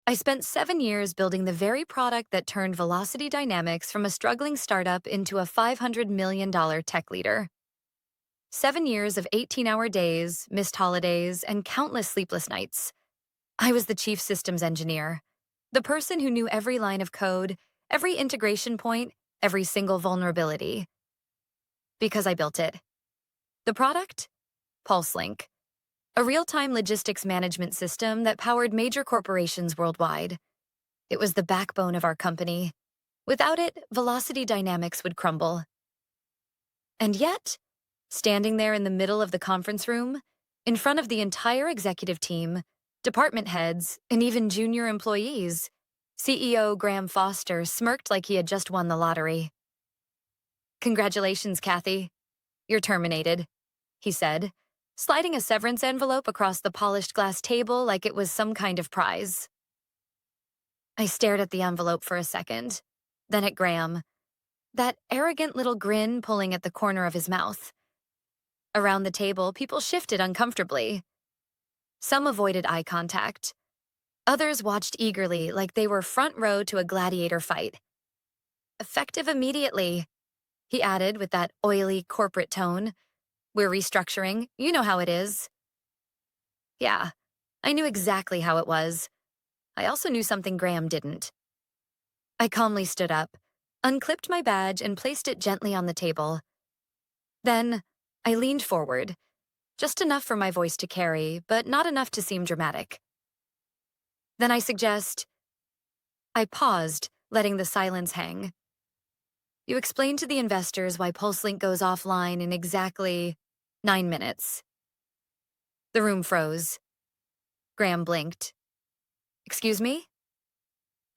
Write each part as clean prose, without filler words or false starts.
I spent 7 years building the very product that turned Velocity Dynamics from a struggling startup into a $500 million tech leader. 7 years of 18-hour days, missed holidays, and countless sleepless nights. I was the chief systems engineer, the person who knew every line of code, every integration point, every single vulnerability. Because I built it. The product? PulseLink, a real-time logistics management system that powered major corporations worldwide. It was the backbone of our company. Without it, Velocity Dynamics would crumble. And yet, standing there in the middle of the conference room, in front of the entire executive team, department heads, and even junior employees, CEO Graham Foster smirked like he had just won the lottery. "Congratulations, Kathy. You're terminated," he said, sliding a severance envelope across the polished glass table like it was some kind of prize. I stared at the envelope for a second, then at Graham, that arrogant little grin pulling at the corner of his mouth. Around the table, people shifted uncomfortably. Some avoided eye contact. Others watched eagerly like they were front row to a gladiator fight. "Effective immediately," he added with that oily corporate tone. "We're restructuring. You know how it is." Yeah, I knew exactly how it was. I also knew something Graham didn't. I calmly stood up, unclipped my badge, and placed it gently on the table. Then, I leaned forward, just enough for my voice to carry, but not enough to seem dramatic. Then I paused, letting the silence hang. "You explained to the investors why PulseLink goes offline in exactly 9 minutes. The room froze. Graham blinked. "Excuse me?"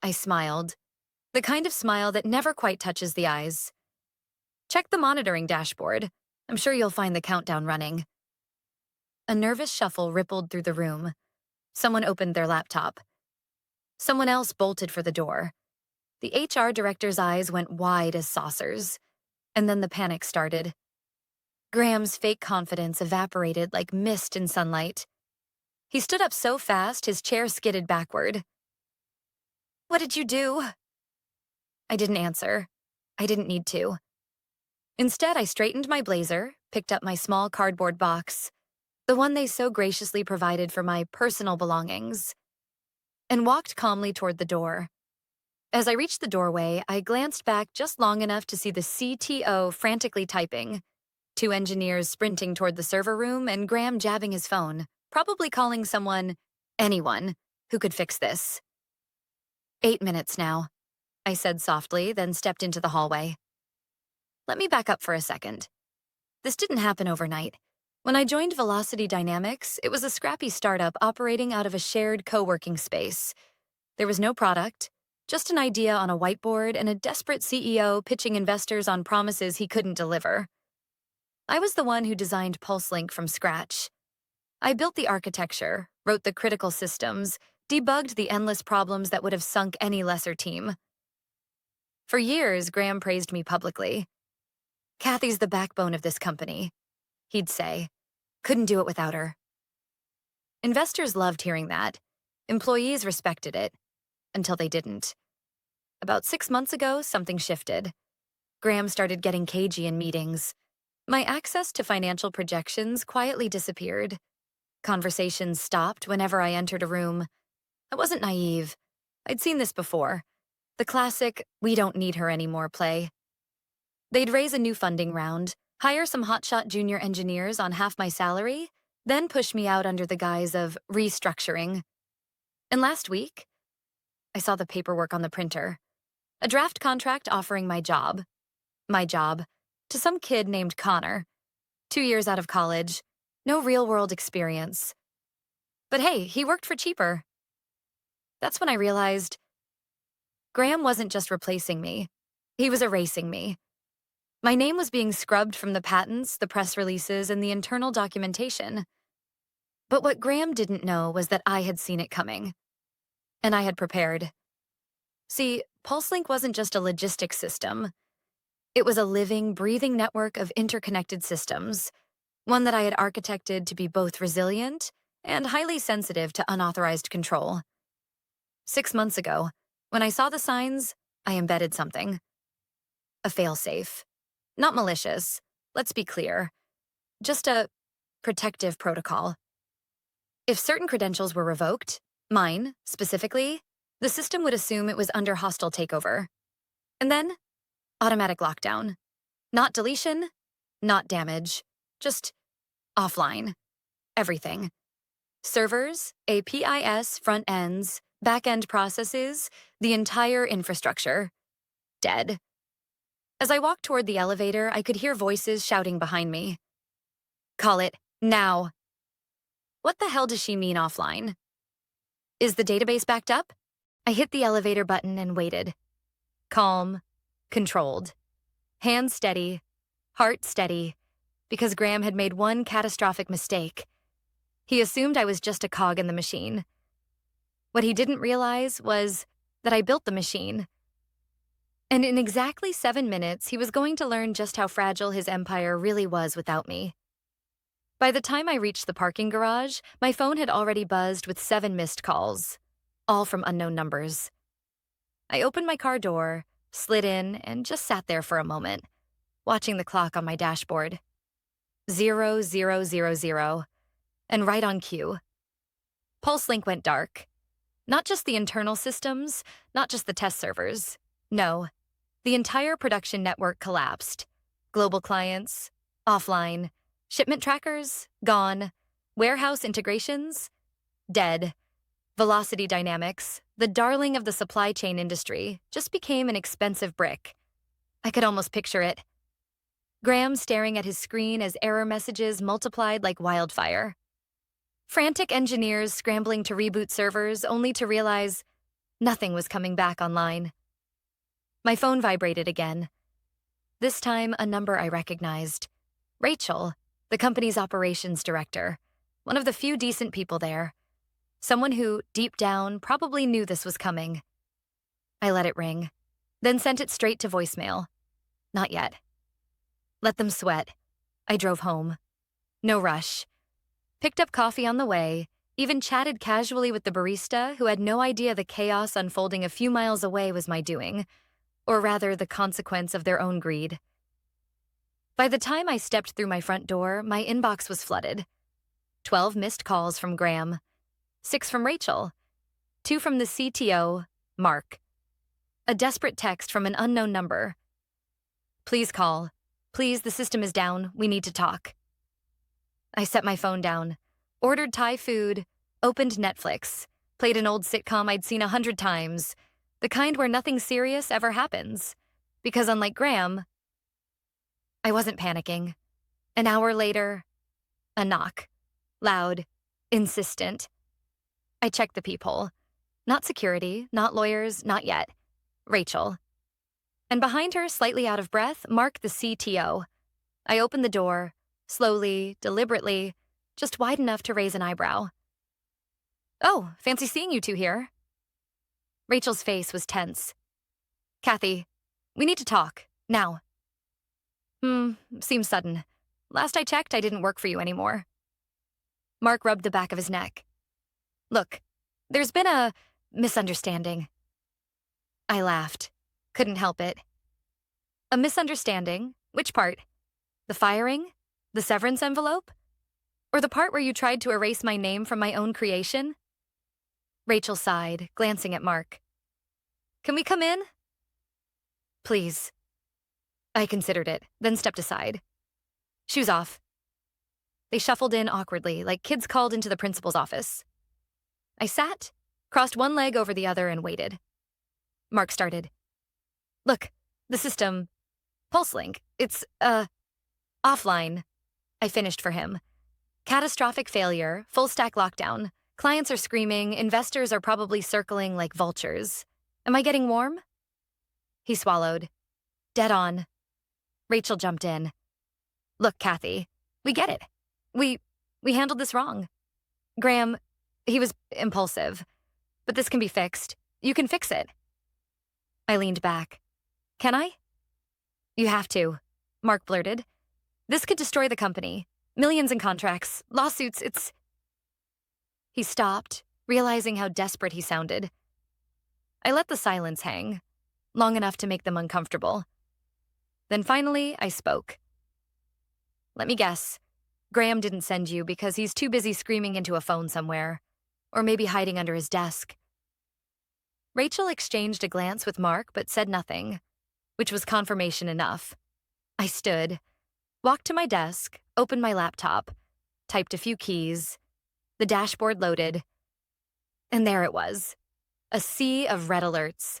I smiled, the kind of smile that never quite touches the eyes. "Check the monitoring dashboard. I'm sure you'll find the countdown running." A nervous shuffle rippled through the room. Someone opened their laptop. Someone else bolted for the door. The HR director's eyes went wide as saucers. And then the panic started. Graham's fake confidence evaporated like mist in sunlight. He stood up so fast his chair skidded backward. "What did you do?" I didn't answer. I didn't need to. Instead, I straightened my blazer, picked up my small cardboard box, the one they so graciously provided for my personal belongings, and walked calmly toward the door. As I reached the doorway, I glanced back just long enough to see the CTO frantically typing, two engineers sprinting toward the server room, and Graham jabbing his phone, probably calling anyone, who could fix this. 8 minutes now, I said softly, then stepped into the hallway. Let me back up for a second. This didn't happen overnight. When I joined Velocity Dynamics, it was a scrappy startup operating out of a shared co-working space. There was no product, just an idea on a whiteboard and a desperate CEO pitching investors on promises he couldn't deliver. I was the one who designed PulseLink from scratch. I built the architecture, wrote the critical systems, debugged the endless problems that would have sunk any lesser team. For years, Graham praised me publicly. "Kathy's the backbone of this company," he'd say. "Couldn't do it without her." Investors loved hearing that. Employees respected it. Until they didn't. About 6 months ago, something shifted. Graham started getting cagey in meetings. My access to financial projections quietly disappeared. Conversations stopped whenever I entered a room. I wasn't naive. I'd seen this before. The classic, "we don't need her anymore" play. They'd raise a new funding round, hire some hotshot junior engineers on half my salary, then push me out under the guise of restructuring. And last week, I saw the paperwork on the printer. A draft contract offering my job, to some kid named Connor. 2 years out of college, no real-world experience. But hey, he worked for cheaper. That's when I realized Graham wasn't just replacing me. He was erasing me. My name was being scrubbed from the patents, the press releases, and the internal documentation. But what Graham didn't know was that I had seen it coming. And I had prepared. See, PulseLink wasn't just a logistics system. It was a living, breathing network of interconnected systems, one that I had architected to be both resilient and highly sensitive to unauthorized control. 6 months ago, when I saw the signs, I embedded something. A failsafe. Not malicious, let's be clear. Just a protective protocol. If certain credentials were revoked, mine, specifically, the system would assume it was under hostile takeover. And then, automatic lockdown. Not deletion, not damage. Just offline. Everything. Servers, APIs, front ends, back-end processes, the entire infrastructure. Dead. As I walked toward the elevator, I could hear voices shouting behind me. Call it now. What the hell does she mean offline? Is the database backed up? I hit the elevator button and waited. Calm, controlled. Hands steady, heart steady, because Graham had made one catastrophic mistake. He assumed I was just a cog in the machine. What he didn't realize was that I built the machine. And in exactly 7 minutes, he was going to learn just how fragile his empire really was without me. By the time I reached the parking garage, my phone had already buzzed with 7 missed calls, all from unknown numbers. I opened my car door, slid in, and just sat there for a moment, watching the clock on my dashboard. 0000, and right on cue. PulseLink went dark. Not just the internal systems, not just the test servers. No, the entire production network collapsed. Global clients, offline. Shipment trackers, gone. Warehouse integrations, dead. Velocity dynamics, the darling of the supply chain industry, just became an expensive brick. I could almost picture it. Graham staring at his screen as error messages multiplied like wildfire. Frantic engineers scrambling to reboot servers only to realize nothing was coming back online. My phone vibrated again. This time, a number I recognized. Rachel, the company's operations director, one of the few decent people there. Someone who, deep down, probably knew this was coming. I let it ring, then sent it straight to voicemail. Not yet. Let them sweat. I drove home. No rush. Picked up coffee on the way, even chatted casually with the barista who had no idea the chaos unfolding a few miles away was my doing, or rather the consequence of their own greed. By the time I stepped through my front door, my inbox was flooded. 12 missed calls from Graham, 6 from Rachel, 2 from the CTO, Mark. A desperate text from an unknown number. Please call. Please, the system is down. We need to talk. I set my phone down, ordered Thai food, opened Netflix, played an old sitcom I'd seen 100 times, the kind where nothing serious ever happens. Because unlike Graham, I wasn't panicking. An hour later, a knock. Loud, insistent. I checked the peephole. Not security, not lawyers, not yet. Rachel. And behind her, slightly out of breath, Mark, the CTO. I opened the door, slowly, deliberately, just wide enough to raise an eyebrow. Oh, fancy seeing you two here. Rachel's face was tense. Kathy, we need to talk, now. Seems sudden. Last I checked, I didn't work for you anymore. Mark rubbed the back of his neck. Look, there's been a misunderstanding. I laughed. Couldn't help it. A misunderstanding? Which part? The firing? The severance envelope? Or the part where you tried to erase my name from my own creation? Rachel sighed, glancing at Mark. Can we come in? Please. I considered it, then stepped aside. Shoes off. They shuffled in awkwardly, like kids called into the principal's office. I sat, crossed one leg over the other, and waited. Mark started. Look, the system, PulseLink, it's, offline. I finished for him. Catastrophic failure, full-stack lockdown. Clients are screaming, investors are probably circling like vultures. Am I getting warm? He swallowed. Dead on. Rachel jumped in. Look, Kathy, we get it. We handled this wrong. Graham, he was impulsive. But this can be fixed. You can fix it. I leaned back. Can I? You have to, Mark blurted. This could destroy the company. Millions in contracts, lawsuits, it's... He stopped, realizing how desperate he sounded. I let the silence hang, long enough to make them uncomfortable. Then finally, I spoke. Let me guess. Graham didn't send you because he's too busy screaming into a phone somewhere, or maybe hiding under his desk. Rachel exchanged a glance with Mark but said nothing, which was confirmation enough. I stood, walked to my desk, opened my laptop, typed a few keys. The dashboard loaded. And there it was. A sea of red alerts.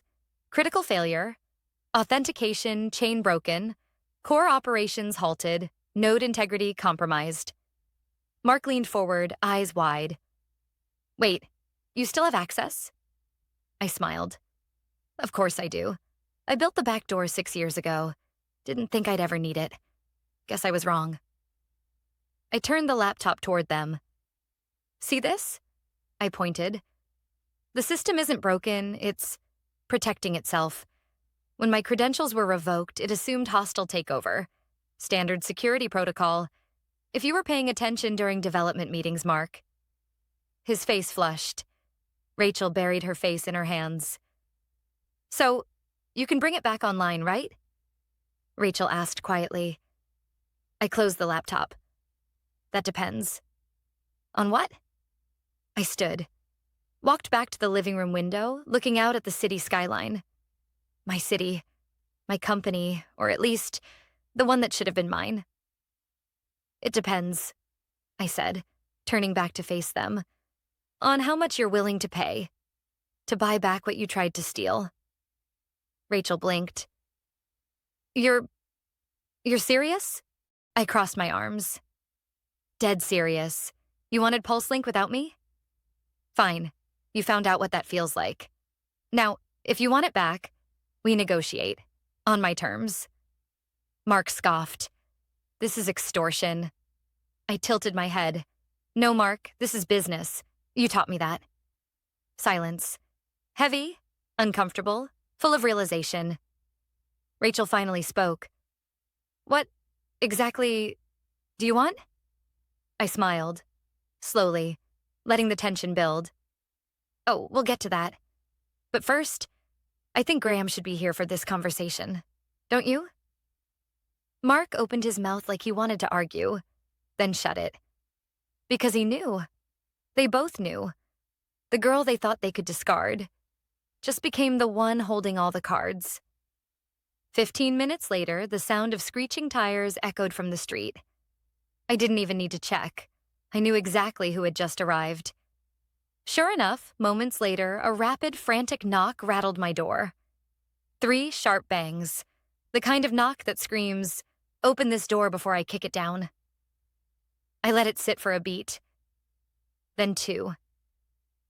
Critical failure, authentication chain broken, core operations halted, node integrity compromised. Mark leaned forward, eyes wide. Wait, you still have access? I smiled. Of course I do. I built the back door 6 years ago. Didn't think I'd ever need it. Guess I was wrong. I turned the laptop toward them. See this? I pointed. The system isn't broken, it's protecting itself. When my credentials were revoked, it assumed hostile takeover. Standard security protocol. If you were paying attention during development meetings, Mark. His face flushed. Rachel buried her face in her hands. So, you can bring it back online, right? Rachel asked quietly. I closed the laptop. That depends. On what? I stood. Walked back to the living room window, looking out at the city skyline. My city, my company, or at least the one that should have been mine. It depends, I said, turning back to face them, on how much you're willing to pay, to buy back what you tried to steal. Rachel blinked. You're serious? I crossed my arms. Dead serious. You wanted PulseLink without me? Fine. You found out what that feels like. Now, if you want it back, we negotiate. On my terms. Mark scoffed. This is extortion. I tilted my head. No, Mark, this is business. You taught me that. Silence. Heavy, uncomfortable, full of realization. Rachel finally spoke. What exactly do you want? I smiled, slowly, letting the tension build. Oh, we'll get to that. But first, I think Graham should be here for this conversation. Don't you? Mark opened his mouth like he wanted to argue, then shut it. Because he knew. They both knew. The girl they thought they could discard just became the one holding all the cards. 15 minutes later, the sound of screeching tires echoed from the street. I didn't even need to check. I knew exactly who had just arrived. Sure enough, moments later, a rapid, frantic knock rattled my door. 3 sharp bangs. The kind of knock that screams, "Open this door before I kick it down." I let it sit for a beat. Then 2.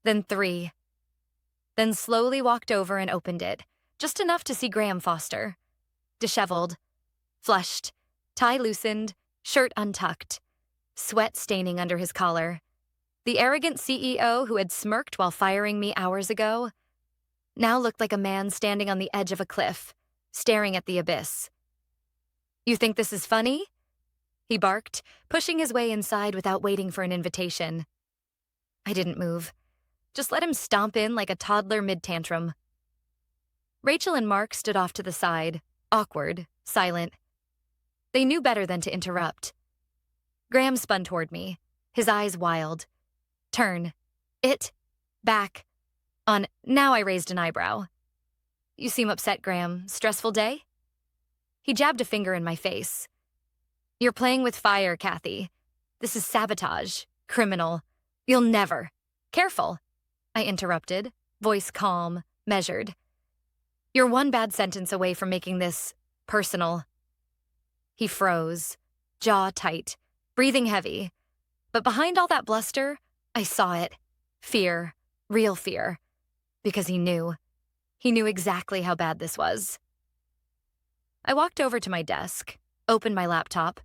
Then 3. Then slowly walked over and opened it, just enough to see Graham Foster. Disheveled, flushed, tie loosened, shirt untucked, sweat staining under his collar. The arrogant CEO who had smirked while firing me hours ago now looked like a man standing on the edge of a cliff, staring at the abyss. You think this is funny? He barked, pushing his way inside without waiting for an invitation. I didn't move. Just let him stomp in like a toddler mid-tantrum. Rachel and Mark stood off to the side, awkward, silent. They knew better than to interrupt. Graham spun toward me, his eyes wild. Turn. It. Back. On. Now I raised an eyebrow. You seem upset, Graham. Stressful day? He jabbed a finger in my face. You're playing with fire, Kathy. This is sabotage. Criminal. You'll never. Careful, I interrupted, voice calm, measured. You're one bad sentence away from making this personal. He froze, jaw tight, breathing heavy. But behind all that bluster, I saw it. Fear, real fear. Because he knew. He knew exactly how bad this was. I walked over to my desk, opened my laptop,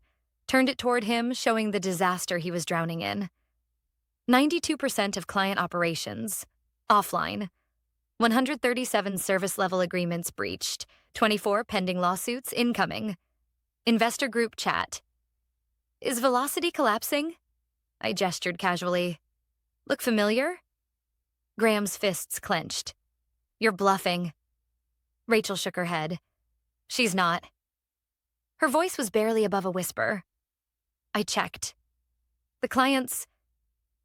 turned it toward him, showing the disaster he was drowning in. 92% of client operations, offline. 137 service-level agreements breached, 24 pending lawsuits incoming. Investor group chat. Is velocity collapsing? I gestured casually. Look familiar? Graham's fists clenched. You're bluffing. Rachel shook her head. She's not. Her voice was barely above a whisper. I checked. The clients,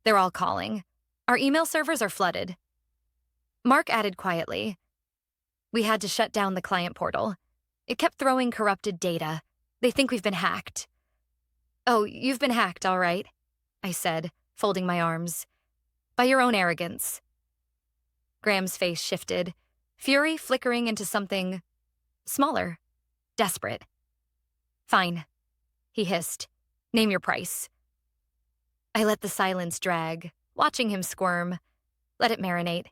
they're all calling. Our email servers are flooded. Mark added quietly. We had to shut down the client portal. It kept throwing corrupted data. They think we've been hacked. Oh, you've been hacked, all right, I said, folding my arms. By your own arrogance. Graham's face shifted, fury flickering into something smaller, desperate. Fine, he hissed. Name your price. I let the silence drag, watching him squirm. Let it marinate.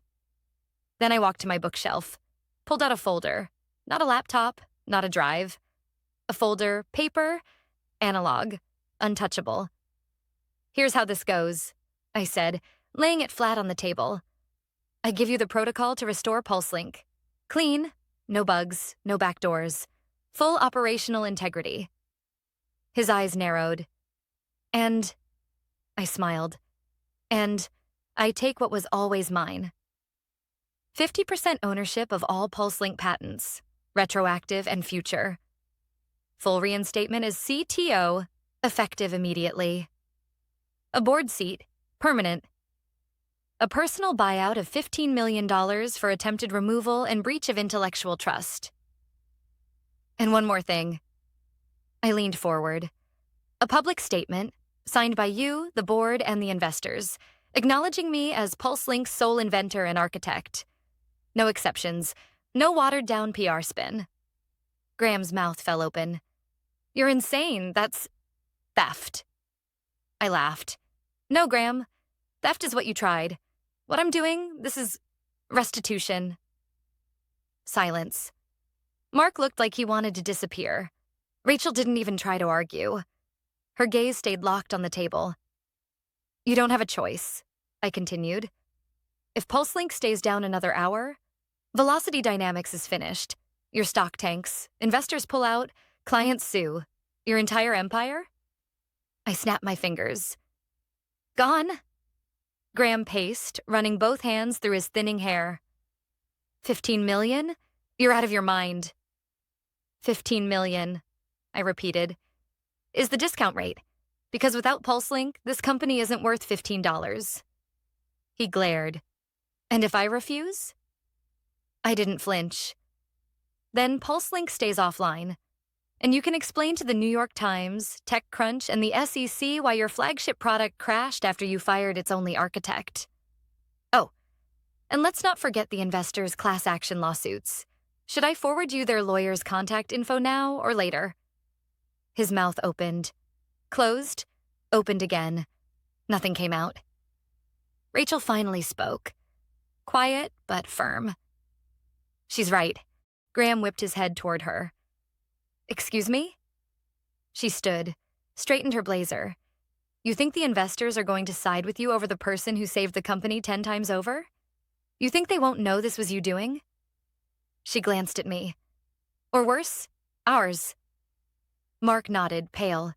Then I walked to my bookshelf, pulled out a folder. Not a laptop, not a drive. A folder, paper, analog, untouchable. Here's how this goes, I said, laying it flat on the table. I give you the protocol to restore PulseLink. Clean, no bugs, no backdoors. Full operational integrity. His eyes narrowed. And, I smiled. And I take what was always mine. 50% ownership of all PulseLink patents, retroactive and future. Full reinstatement as CTO, effective immediately. A board seat, permanent. A personal buyout of $15 million for attempted removal and breach of intellectual trust. And one more thing. I leaned forward. A public statement, signed by you, the board, and the investors, acknowledging me as PulseLink's sole inventor and architect. No exceptions. No watered-down PR spin. Graham's mouth fell open. You're insane. That's theft. I laughed. No, Graham. Theft is what you tried. What I'm doing, this is restitution. Silence. Mark looked like he wanted to disappear. Rachel didn't even try to argue. Her gaze stayed locked on the table. You don't have a choice, I continued. If PulseLink stays down another hour, Velocity Dynamics is finished. Your stock tanks, investors pull out, clients sue. Your entire empire? I snapped my fingers. Gone. Graham paced, running both hands through his thinning hair. 15 million? You're out of your mind. 15 million, I repeated. Is the discount rate. Because without PulseLink, this company isn't worth $15. He glared. And if I refuse? I didn't flinch. Then PulseLink stays offline. And you can explain to the New York Times, TechCrunch, and the SEC why your flagship product crashed after you fired its only architect. Oh, and let's not forget the investors' class action lawsuits. Should I forward you their lawyer's contact info now or later? His mouth opened. Closed. Opened again. Nothing came out. Rachel finally spoke. Quiet, but firm. She's right. Graham whipped his head toward her. Excuse me? She stood, straightened her blazer. You think the investors are going to side with you over the person who saved the company 10 times over? You think they won't know this was you doing? She glanced at me. Or worse, ours. Mark nodded, pale.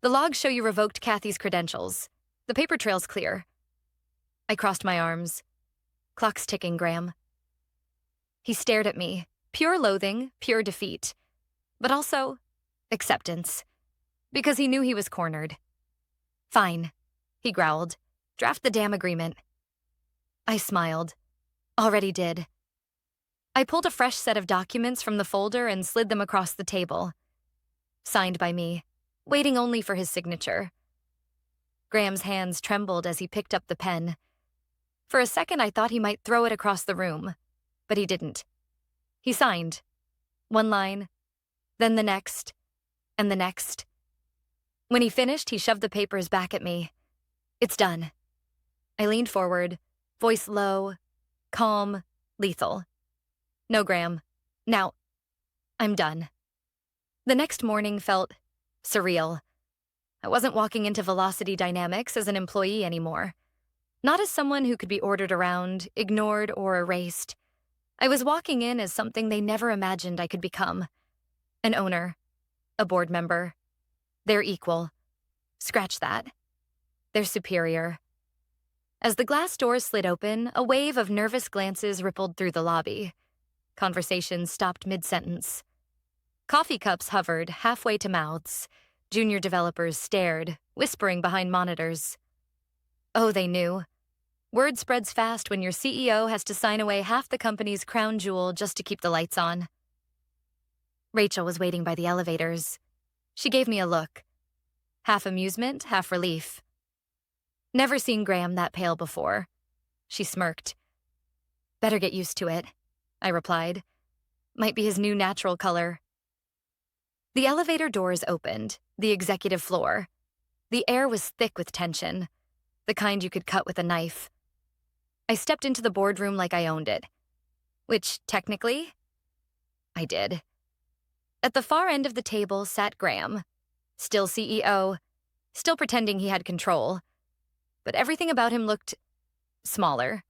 The logs show you revoked Kathy's credentials. The paper trail's clear. I crossed my arms. Clock's ticking, Graham. He stared at me, pure loathing, pure defeat. But also, acceptance. Because he knew he was cornered. Fine, he growled. Draft the damn agreement. I smiled. Already did. I pulled a fresh set of documents from the folder and slid them across the table. Signed by me, waiting only for his signature. Graham's hands trembled as he picked up the pen. For a second, I thought he might throw it across the room, but he didn't. He signed. One line, then the next, and the next. When he finished, he shoved the papers back at me. It's done. I leaned forward, voice low, calm, lethal. No, Graham. Now, I'm done. The next morning felt surreal. I wasn't walking into Velocity Dynamics as an employee anymore. Not as someone who could be ordered around, ignored, or erased. I was walking in as something they never imagined I could become. An owner. A board member. Their equal. Scratch that. Their superior. As the glass doors slid open, a wave of nervous glances rippled through the lobby. Conversations stopped mid-sentence. Coffee cups hovered halfway to mouths. Junior developers stared, whispering behind monitors. Oh, they knew. Word spreads fast when your CEO has to sign away half the company's crown jewel just to keep the lights on. Rachel was waiting by the elevators. She gave me a look. Half amusement, half relief. Never seen Graham that pale before. She smirked. Better get used to it, I replied. Might be his new natural color. The elevator doors opened, the executive floor. The air was thick with tension, the kind you could cut with a knife. I stepped into the boardroom like I owned it. Which, technically, I did. At the far end of the table sat Graham, still CEO, still pretending he had control. But everything about him looked smaller.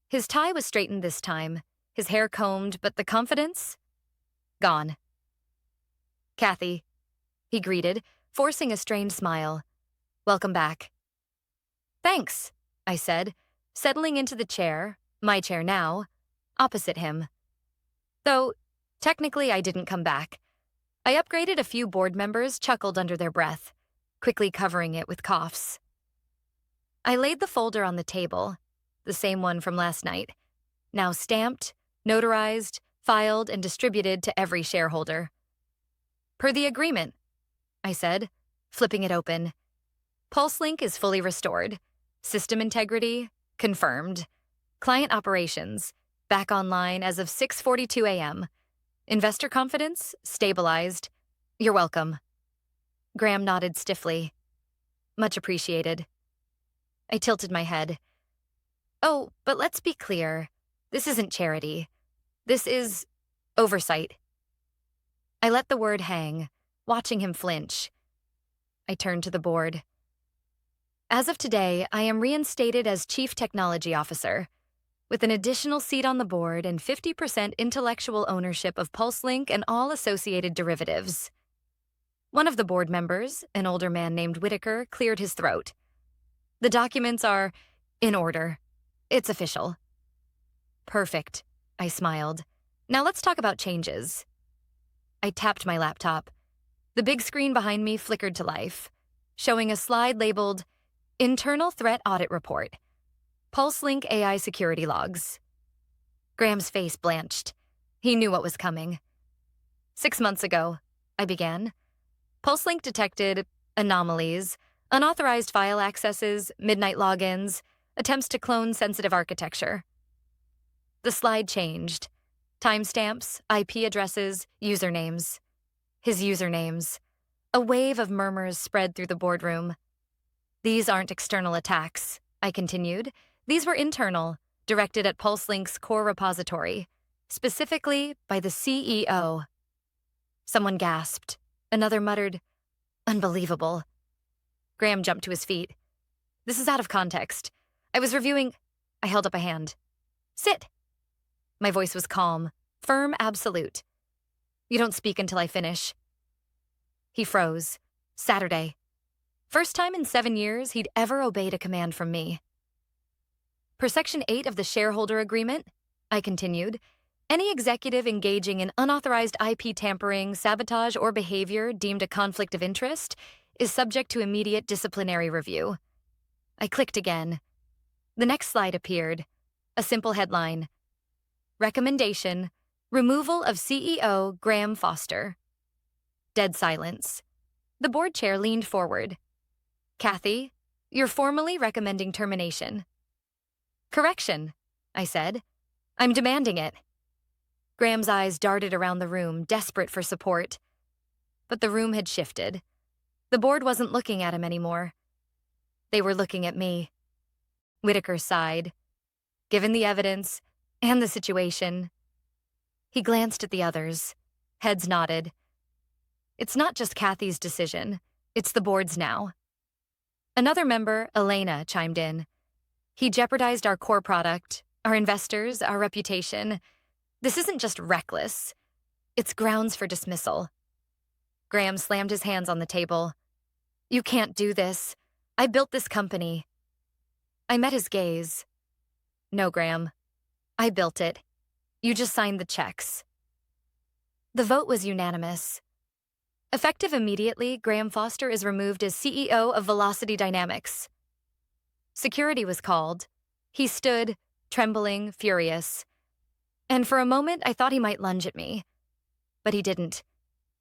His tie was straightened this time, his hair combed, but the confidence? Gone. Kathy, he greeted, forcing a strained smile. Welcome back. Thanks, I said, settling into the chair, my chair now, opposite him. Though, technically I didn't come back. I upgraded a few board members chuckled under their breath, quickly covering it with coughs. I laid the folder on the table, the same one from last night, now stamped, notarized, filed, and distributed to every shareholder. Per the agreement, I said, flipping it open. PulseLink is fully restored. System integrity, confirmed. Client operations, back online as of 6:42 a.m. Investor confidence, stabilized. You're welcome. Graham nodded stiffly. Much appreciated. I tilted my head. Oh, but let's be clear. This isn't charity. This is oversight. I let the word hang, watching him flinch. I turned to the board. As of today, I am reinstated as Chief Technology Officer, with an additional seat on the board and 50% intellectual ownership of PulseLink and all associated derivatives. One of the board members, an older man named Whitaker, cleared his throat. The documents are in order. It's official. Perfect, I smiled. Now let's talk about changes. I tapped my laptop. The big screen behind me flickered to life, showing a slide labeled Internal Threat Audit Report. PulseLink AI Security Logs. Graham's face blanched. He knew what was coming. 6 months ago, I began. PulseLink detected anomalies, unauthorized file accesses, midnight logins, attempts to clone sensitive architecture. The slide changed. Timestamps, IP addresses, usernames. His usernames. A wave of murmurs spread through the boardroom. These aren't external attacks, I continued. These were internal, directed at PulseLink's core repository, specifically by the CEO. Someone gasped. Another muttered, "Unbelievable." Graham jumped to his feet. "This is out of context. I was reviewing—" I held up a hand. "Sit." My voice was calm, firm, absolute. "You don't speak until I finish." He froze. Saturday. First time in 7 years he'd ever obeyed a command from me. Per Section 8 of the shareholder agreement, I continued, any executive engaging in unauthorized IP tampering, sabotage, or behavior deemed a conflict of interest is subject to immediate disciplinary review. I clicked again. The next slide appeared. A simple headline. Recommendation, removal of CEO Graham Foster. Dead silence. The board chair leaned forward. Kathy, you're formally recommending termination. Correction, I said. I'm demanding it. Graham's eyes darted around the room, desperate for support. But the room had shifted. The board wasn't looking at him anymore. They were looking at me. Whitaker sighed. Given the evidence and the situation. He glanced at the others. Heads nodded. It's not just Kathy's decision. It's the board's now. Another member, Elena, chimed in. He jeopardized our core product, our investors, our reputation. This isn't just reckless. It's grounds for dismissal. Graham slammed his hands on the table. You can't do this. I built this company. I met his gaze. No, Graham. I built it. You just signed the checks. The vote was unanimous. Effective immediately, Graham Foster is removed as CEO of Velocity Dynamics. Security was called. He stood, trembling, furious. And for a moment, I thought he might lunge at me. But he didn't.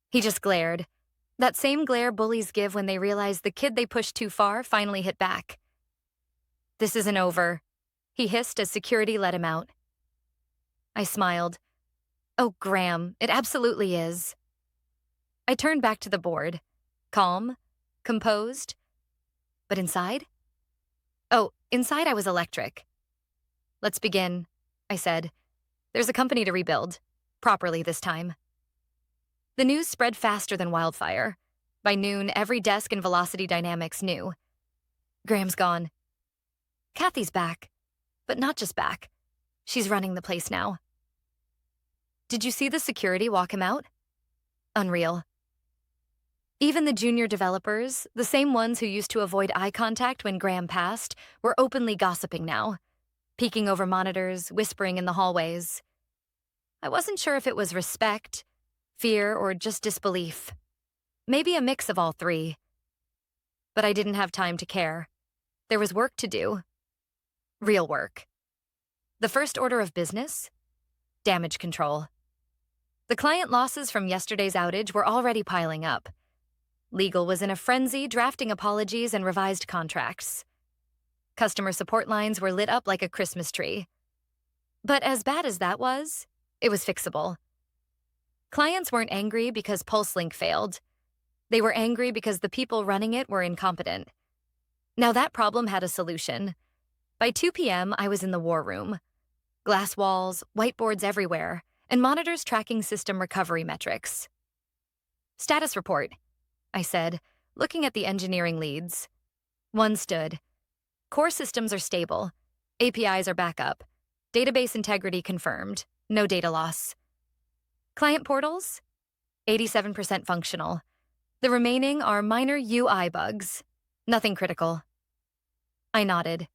He just glared. That same glare bullies give when they realize the kid they pushed too far finally hit back. "This isn't over," he hissed as security let him out. I smiled. "Oh, Graham, it absolutely is." I turned back to the board, calm, composed. But inside? Oh, inside I was electric. "Let's begin," I said. "There's a company to rebuild. Properly this time." The news spread faster than wildfire. By noon, every desk in Velocity Dynamics knew. Graham's gone. Kathy's back. But not just back. She's running the place now. Did you see the security walk him out? Unreal. Even the junior developers, the same ones who used to avoid eye contact when Graham passed, were openly gossiping now, peeking over monitors, whispering in the hallways. I wasn't sure if it was respect, fear, or just disbelief. Maybe a mix of all three. But I didn't have time to care. There was work to do. Real work. The first order of business? Damage control. The client losses from yesterday's outage were already piling up. Legal was in a frenzy, drafting apologies and revised contracts. Customer support lines were lit up like a Christmas tree. But as bad as that was, it was fixable. Clients weren't angry because PulseLink failed. They were angry because the people running it were incompetent. Now that problem had a solution. By 2 p.m., I was in the war room. Glass walls, whiteboards everywhere, and monitors tracking system recovery metrics. "Status report," I said, looking at the engineering leads. One stood. "Core systems are stable. APIs are back up. Database integrity confirmed. No data loss. Client portals? 87% functional. The remaining are minor UI bugs. Nothing critical." I nodded.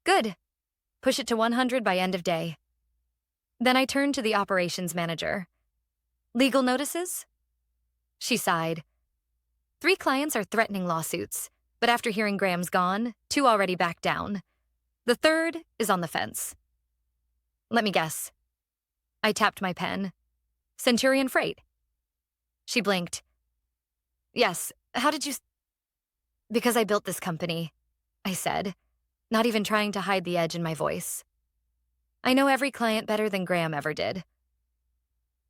"Good. Push it to 100 by end of day." Then I turned to the operations manager. "Legal notices?" She sighed. 3 clients are threatening lawsuits, but after hearing Graham's gone, 2 already backed down. The 3rd is on the fence. Let me guess. I tapped my pen. Centurion Freight. She blinked. "Yes, how did you—" "Because I built this company," I said, not even trying to hide the edge in my voice. "I know every client better than Graham ever did."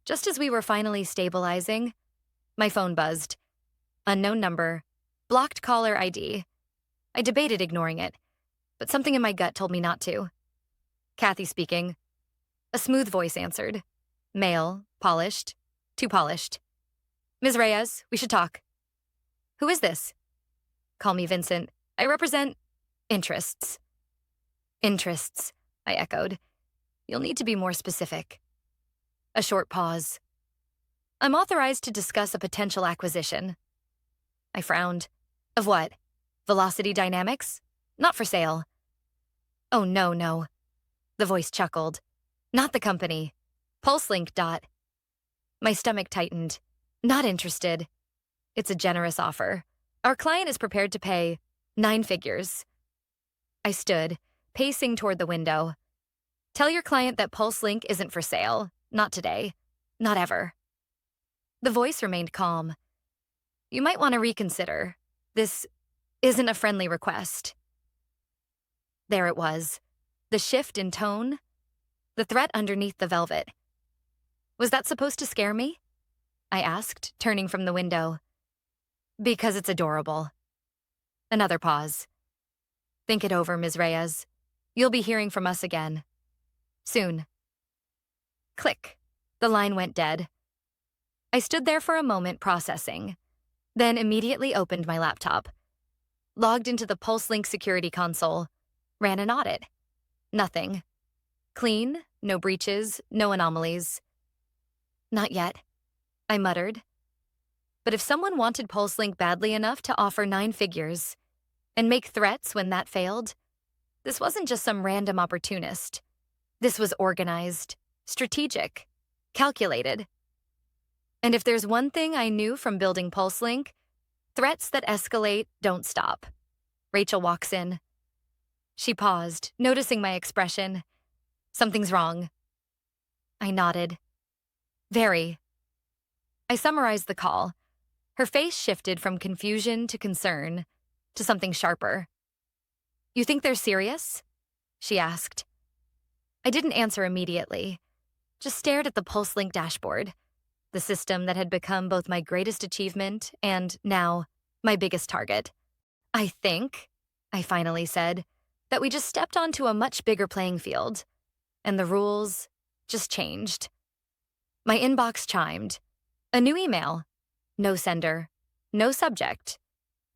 Just as we were finally stabilizing, my phone buzzed. Unknown number. Blocked caller ID. I debated ignoring it, but something in my gut told me not to. Kathy speaking. A smooth voice answered. Male, polished, too polished. "Ms. Reyes, we should talk." "Who is this?" "Call me Vincent. I represent interests." "Interests," I echoed. "You'll need to be more specific." A short pause. "I'm authorized to discuss a potential acquisition." I frowned. "Of what? Velocity Dynamics? Not for sale." "Oh, no. The voice chuckled. "Not the company. PulseLink. My stomach tightened. "Not interested." "It's a generous offer. Our client is prepared to pay 9 figures. I stood, pacing toward the window. "Tell your client that PulseLink isn't for sale. Not today. Not ever." The voice remained calm. "You might want to reconsider. This isn't a friendly request." There it was. The shift in tone. The threat underneath the velvet. "Was that supposed to scare me?" I asked, turning from the window. "Because it's adorable." Another pause. "Think it over, Ms. Reyes. You'll be hearing from us again. Soon." Click. The line went dead. I stood there for a moment processing, then immediately opened my laptop. Logged into the PulseLink security console. Ran an audit. Nothing. Clean, no breaches, no anomalies. "Not yet," I muttered. But if someone wanted PulseLink badly enough to offer 9 figures and make threats when that failed, This wasn't just some random opportunist. This was organized, strategic, calculated. And if there's one thing I knew from building PulseLink, threats that escalate don't stop. Rachel walks in. She paused, noticing my expression. Something's wrong. I nodded. Very. I summarized the call. Her face shifted from confusion to concern to something sharper. You think they're serious? She asked. I didn't answer immediately, just stared at the PulseLink dashboard, the system that had become both my greatest achievement and, now, my biggest target. I think, I finally said, that we just stepped onto a much bigger playing field, and the rules just changed. My inbox chimed. A new email. No sender. No subject.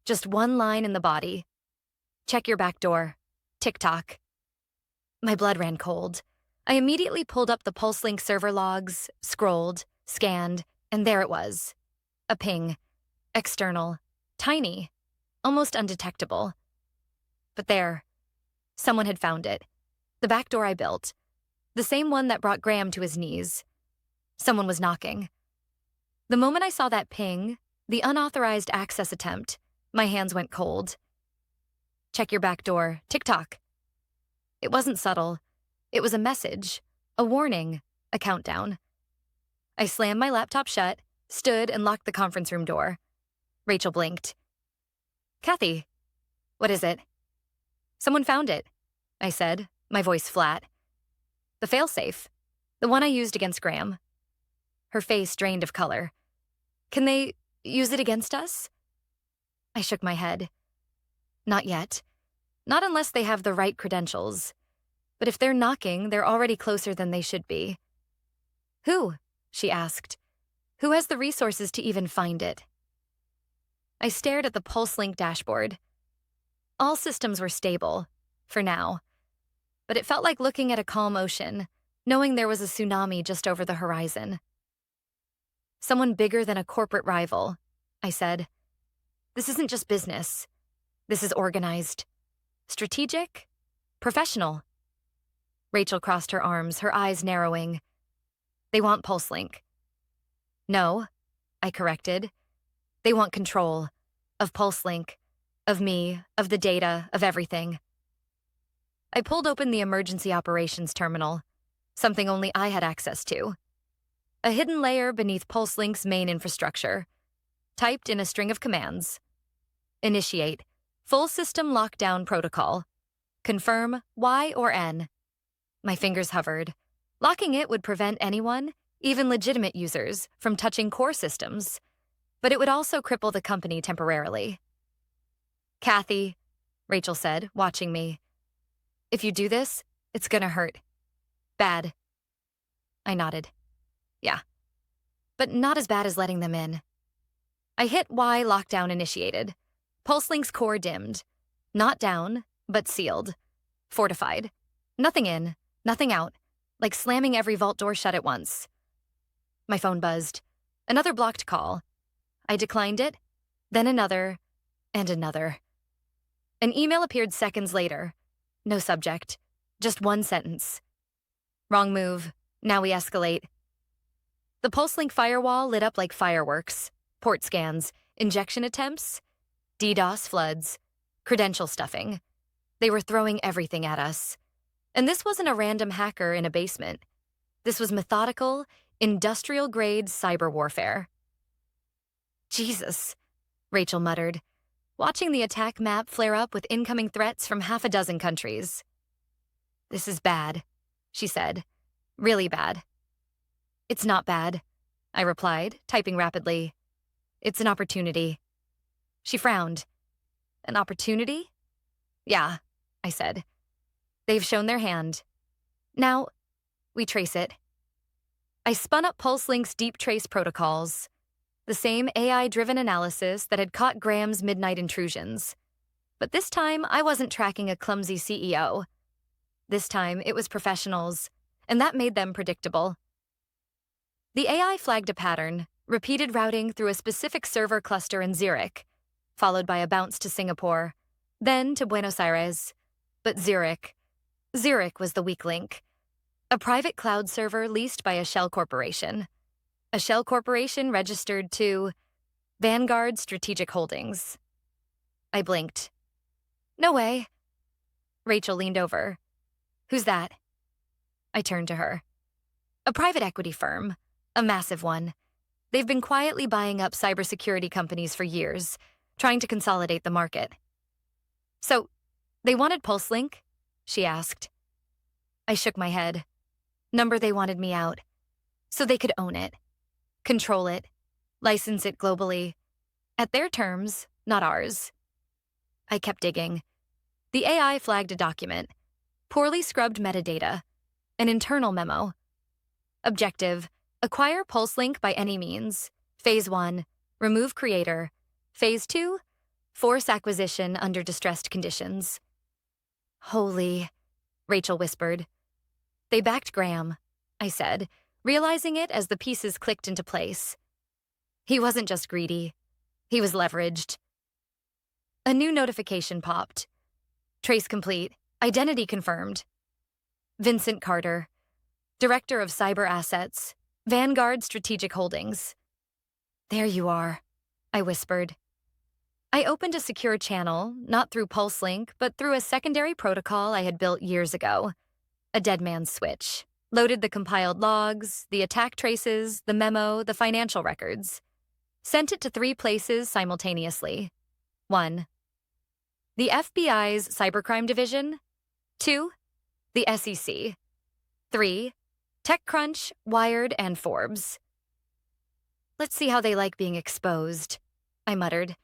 Just one line in the body. Check your back door. TikTok. My blood ran cold. I immediately pulled up the PulseLink server logs, scrolled, scanned, and there it was. A ping. External. Tiny. Almost undetectable. But there. Someone had found it. The back door I built. The same one that brought Graham to his knees. Someone was knocking. The moment I saw that ping, the unauthorized access attempt, my hands went cold. Check your back door. TikTok. It wasn't subtle. It was a message, a warning, a countdown. I slammed my laptop shut, stood, and locked the conference room door. Rachel blinked. Kathy, what is it? Someone found it, I said, my voice flat. The failsafe, the one I used against Graham. Her face drained of color. Can they use it against us? I shook my head. Not yet. Not unless they have the right credentials. But if they're knocking, they're already closer than they should be. Who? She asked. Who has the resources to even find it? I stared at the PulseLink dashboard. All systems were stable, for now. But it felt like looking at a calm ocean, knowing there was a tsunami just over the horizon. Someone bigger than a corporate rival, I said. This isn't just business. This is organized. Strategic. Professional. Rachel crossed her arms, her eyes narrowing. They want PulseLink. No, I corrected. They want control. Of PulseLink. Of me. Of the data. Of everything. I pulled open the emergency operations terminal, something only I had access to. A hidden layer beneath PulseLink's main infrastructure, typed in a string of commands. Initiate. Full system lockdown protocol. Confirm Y or N. My fingers hovered. Locking it would prevent anyone, even legitimate users, from touching core systems, but it would also cripple the company temporarily. Kathy, Rachel said, watching me. If you do this, it's gonna hurt. Bad. I nodded. Yeah. But not as bad as letting them in. I hit Y lockdown initiated. PulseLink's core dimmed. Not down, but sealed. Fortified. Nothing in, nothing out. Like slamming every vault door shut at once. My phone buzzed. Another blocked call. I declined it, then another, and another. An email appeared seconds later. No subject. Just one sentence. Wrong move. Now we escalate. The PulseLink firewall lit up like fireworks. Port scans, injection attempts, DDoS floods, credential stuffing. They were throwing everything at us. And this wasn't a random hacker in a basement. This was methodical, industrial-grade cyber warfare. Jesus, Rachel muttered, watching the attack map flare up with incoming threats from half a dozen countries. This is bad, she said. Really bad. It's not bad, I replied, typing rapidly. It's an opportunity. She frowned. An opportunity? Yeah, I said. They've shown their hand. Now, we trace it. I spun up PulseLink's deep trace protocols, the same AI-driven analysis that had caught Graham's midnight intrusions. But this time, I wasn't tracking a clumsy CEO. This time, it was professionals, and that made them predictable. The AI flagged a pattern, repeated routing through a specific server cluster in Zurich, followed by a bounce to Singapore, then to Buenos Aires. But Zurich was the weak link. A private cloud server leased by a shell corporation. A shell corporation registered to Vanguard Strategic Holdings. I blinked. No way. Rachel leaned over. Who's that? I turned to her. A private equity firm. A massive one. They've been quietly buying up cybersecurity companies for years, trying to consolidate the market. So, they wanted PulseLink? She asked. I shook my head. Number they wanted me out. So they could own it, control it, license it globally. At their terms, not ours. I kept digging. The AI flagged a document. Poorly scrubbed metadata. An internal memo. Objective: acquire PulseLink by any means. Phase 1, remove creator. Phase 2, force acquisition under distressed conditions. Holy, Rachel whispered. They backed Graham, I said, realizing it as the pieces clicked into place. He wasn't just greedy. He was leveraged. A new notification popped. Trace complete. Identity confirmed. Vincent Carter, Director of Cyber Assets, Vanguard Strategic Holdings. There you are, I whispered. I opened a secure channel, not through PulseLink, but through a secondary protocol I had built years ago. A dead man's switch. Loaded the compiled logs, the attack traces, the memo, the financial records. Sent it to 3 places simultaneously. 1. The FBI's Cybercrime Division. 2. The SEC. 3. TechCrunch, Wired, and Forbes. Let's see how they like being exposed, I muttered.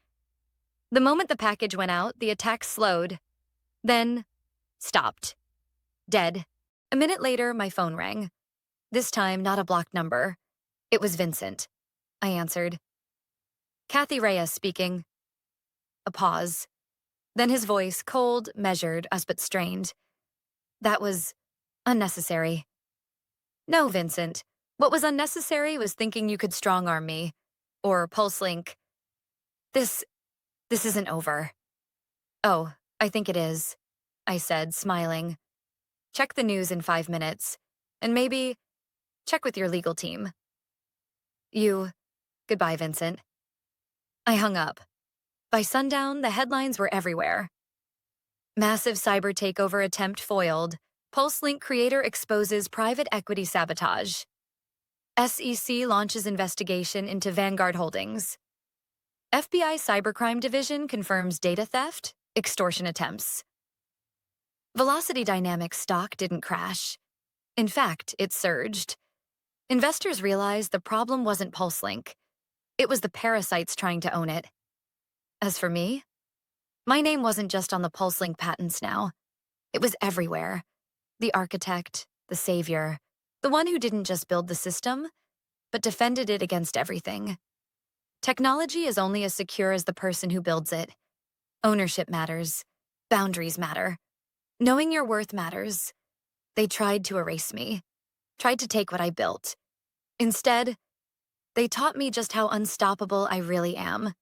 The moment the package went out, the attack slowed. Then, stopped. Dead. A minute later, my phone rang. This time, not a blocked number. It was Vincent. I answered. Kathy Reyes speaking. A pause. Then his voice, cold, measured, us but strained. That was unnecessary. No, Vincent. What was unnecessary was thinking you could strong-arm me. Or PulseLink. This isn't over. Oh, I think it is, I said, smiling. Check the news in 5 minutes. And maybe check with your legal team. Goodbye, Vincent. I hung up. By sundown, the headlines were everywhere. Massive cyber takeover attempt foiled. PulseLink creator exposes private equity sabotage. SEC launches investigation into Vanguard Holdings. FBI Cybercrime Division confirms data theft, extortion attempts. Velocity Dynamics stock didn't crash. In fact, it surged. Investors realized the problem wasn't PulseLink. It was the parasites trying to own it. As for me, my name wasn't just on the PulseLink patents now. It was everywhere. The architect, the savior, the one who didn't just build the system, but defended it against everything. Technology is only as secure as the person who builds it. Ownership matters. Boundaries matter. Knowing your worth matters. They tried to erase me, tried to take what I built. Instead, they taught me just how unstoppable I really am.